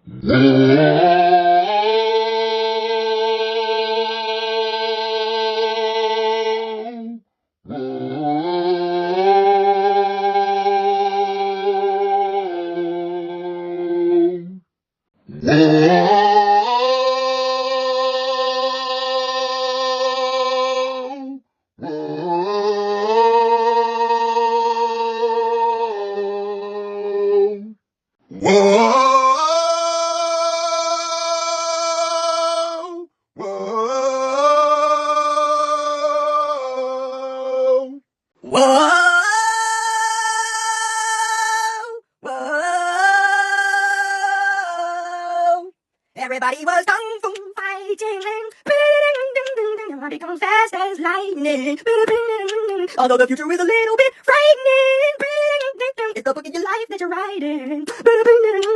Whoa, whoa. Everybody was kung fu fighting and become fast as lightning. Although the future is a little bit frightening, it's the book of your life that you're writing.